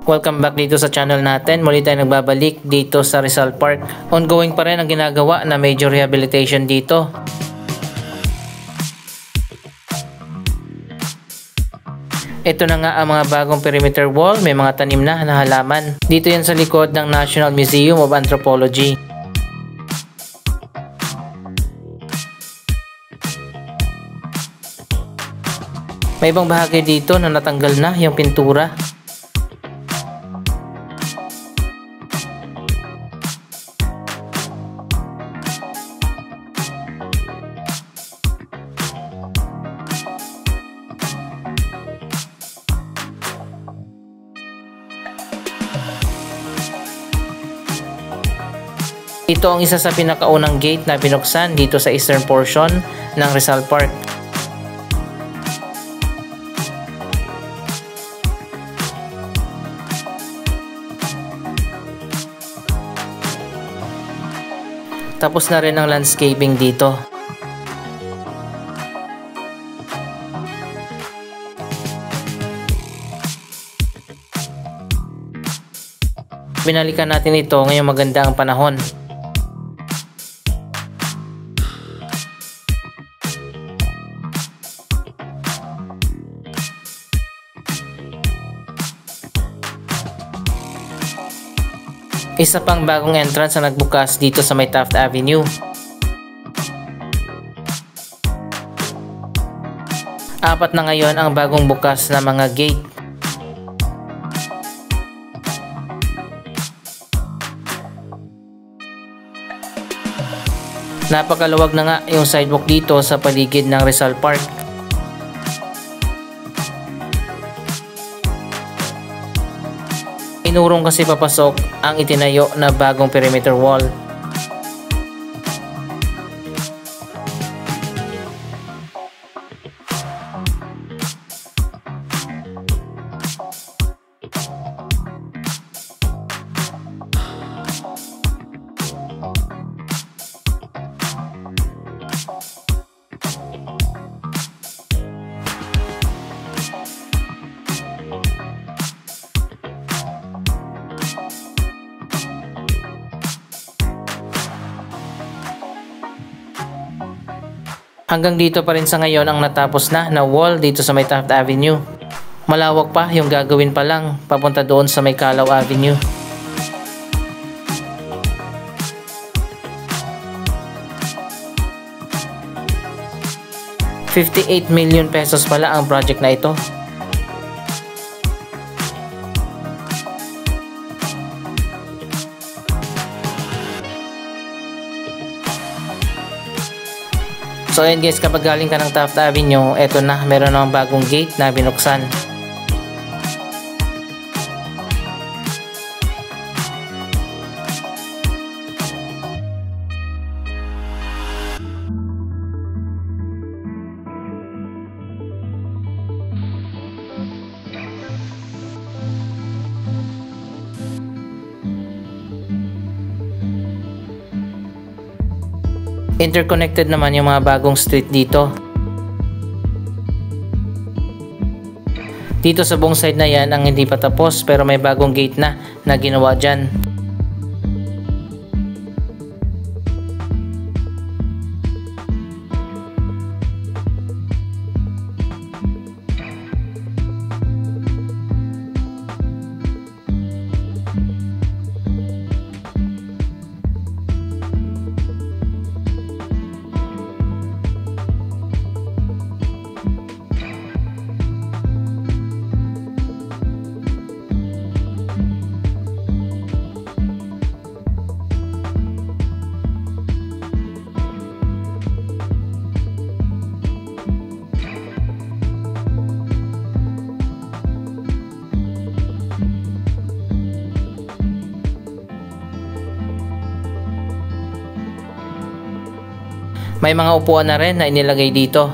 Welcome back dito sa channel natin. Muli tayo nagbabalik dito sa Rizal Park. Ongoing pa rin ang ginagawa na major rehabilitation dito. Ito na nga ang mga bagong perimeter wall. May mga tanim na halaman. Dito yan sa likod ng National Museum of Anthropology. May ibang bahagi dito na natanggal na yung pintura. Ito ang isa sa pinakaunang gate na binuksan dito sa eastern portion ng Rizal Park. Tapos na rin ang landscaping dito. Binalikan natin ito ngayong maganda ang panahon. Isa pang bagong entrance na nagbukas dito sa may Taft Avenue. Apat na ngayon ang bagong bukas na mga gate. Napakaluwag na nga yung sidewalk dito sa paligid ng Rizal Park. Inurong kasi papasok ang itinayo na bagong perimeter wall. Hanggang dito pa rin sa ngayon ang natapos na wall dito sa may Taft Avenue. Malawak pa yung gagawin pa lang papunta doon sa may Calaw Avenue. ₱58 million pala ang project na ito. So ayan guys, kapag galing ka ng Taft Avenue, eto na, meron ng bagong gate na binuksan. Interconnected naman yung mga bagong street dito. Dito sa buong side na yan ang hindi pa tapos, pero may bagong gate na ginawa dyan. May mga upuan na rin na inilagay dito.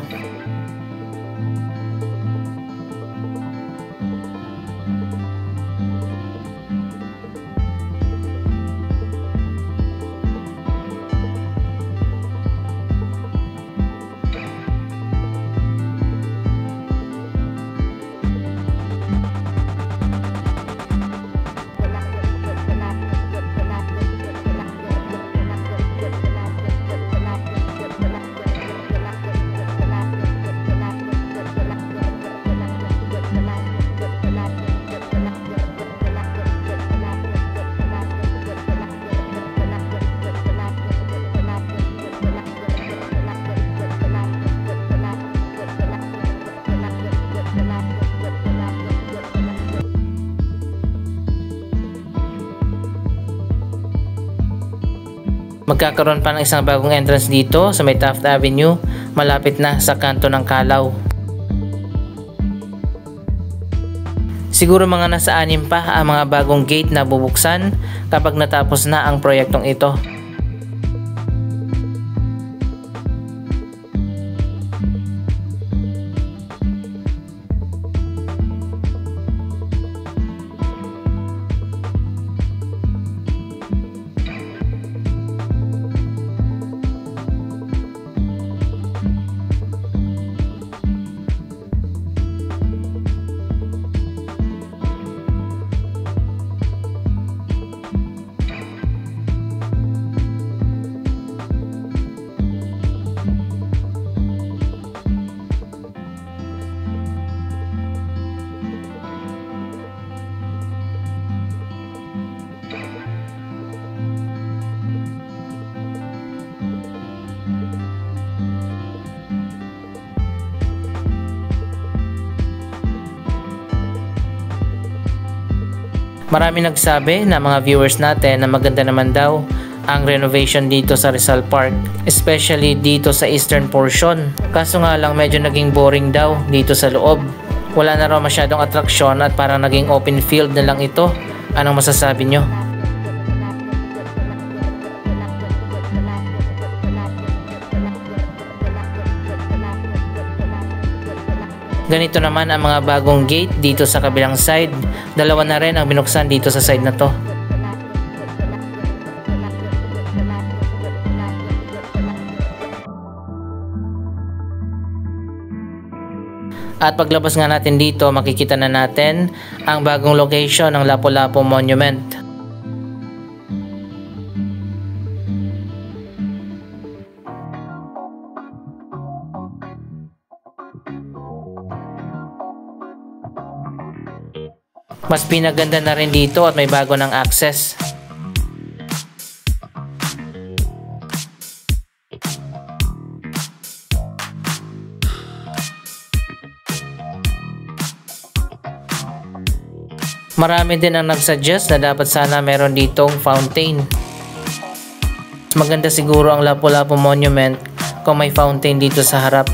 Magkakaroon pa ng isang bagong entrance dito sa may Taft Avenue, malapit na sa kanto ng Calao. Siguro mga nasa 6 pa ang mga bagong gate na bubuksan kapag natapos na ang proyektong ito. Marami nagsabi na mga viewers natin na maganda naman daw ang renovation dito sa Rizal Park, especially dito sa eastern portion. Kaso nga lang medyo naging boring daw dito sa loob. Wala na raw masyadong atraksyon at parang naging open field na lang ito. Anong masasabi nyo? Ganito naman ang mga bagong gate dito sa kabilang side. Dalawa na rin ang binuksan dito sa side na to. At paglabas nga natin dito, makikita na natin ang bagong location ng Lapu-Lapu Monument. Mas pinaganda na rin dito at may bago ng access. Marami din ang nagsuggest na dapat sana meron ditong fountain. Maganda siguro ang Lapu-Lapu Monument kung may fountain dito sa harap.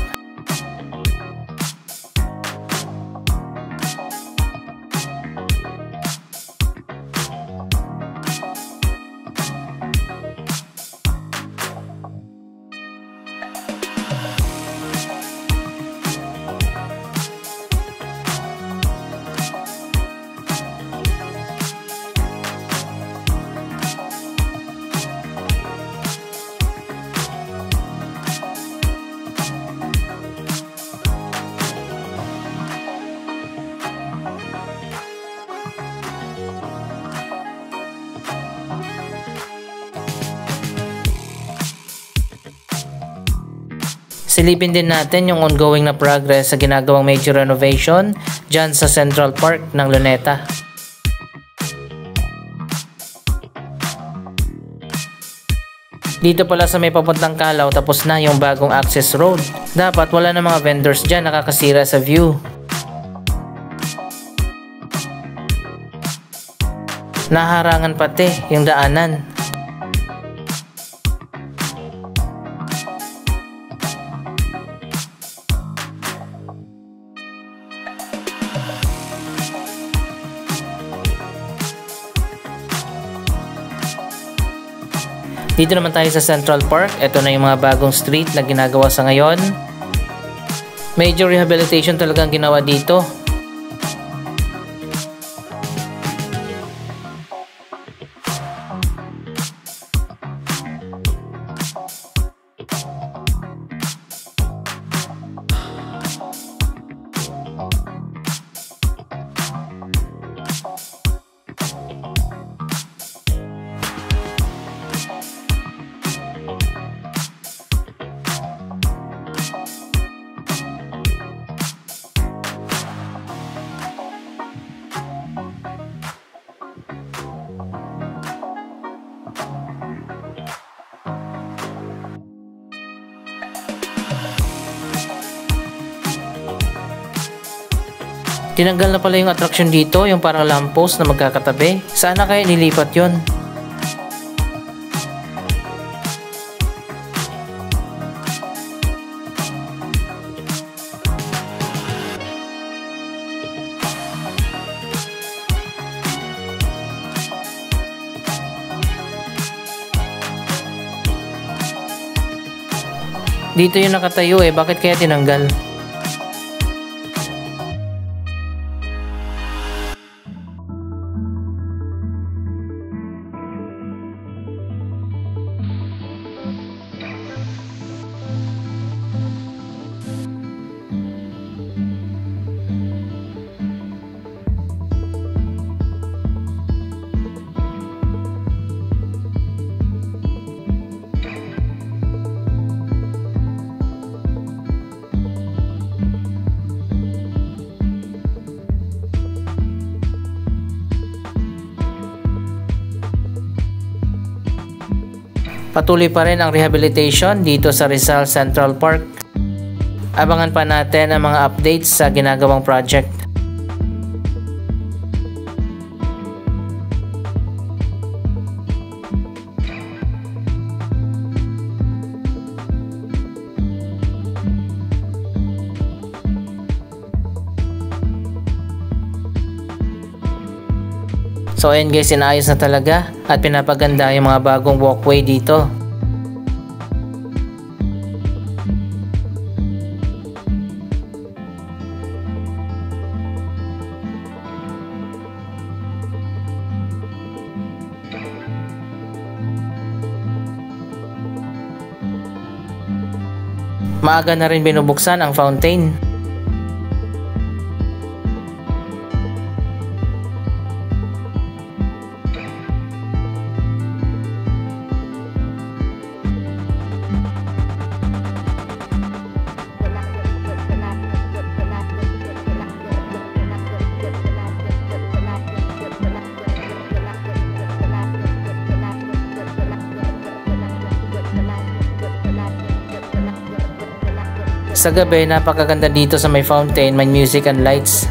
Silipin din natin yung ongoing na progress sa ginagawang major renovation dyan sa Central Park ng Luneta. Dito pala sa may papuntang Calao, tapos na yung bagong access road. Dapat wala na mga vendors dyan, nakakasira sa view. Naharangan pati yung daanan. Dito naman tayo sa Central Park. Ito na yung mga bagong street na ginagawa sa ngayon. Major rehabilitation talagang ginawa dito. Tinanggal na pala yung attraction dito, yung parang lamppost na magkakatabi. Sana kaya nilipat yon. Dito yung nakatayo bakit kaya tinanggal? Patuloy pa rin ang rehabilitation dito sa Rizal Central Park. Abangan pa natin ang mga updates sa ginagawang project. So ayun guys, inayos na talaga at pinapaganda yung mga bagong walkway dito. Maaga na rin binubuksan ang fountain. Sa gabi, napakaganda dito sa may fountain, may music and lights.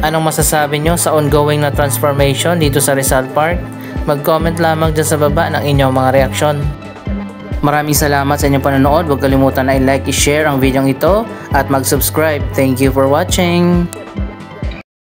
Anong masasabi nyo sa ongoing na transformation dito sa Rizal Park? Mag-comment lamang dyan sa baba ng inyong mga reaksyon. Maraming salamat sa inyong panonood. Huwag kalimutan na i-like, i-share ang video ito at mag-subscribe. Thank you for watching!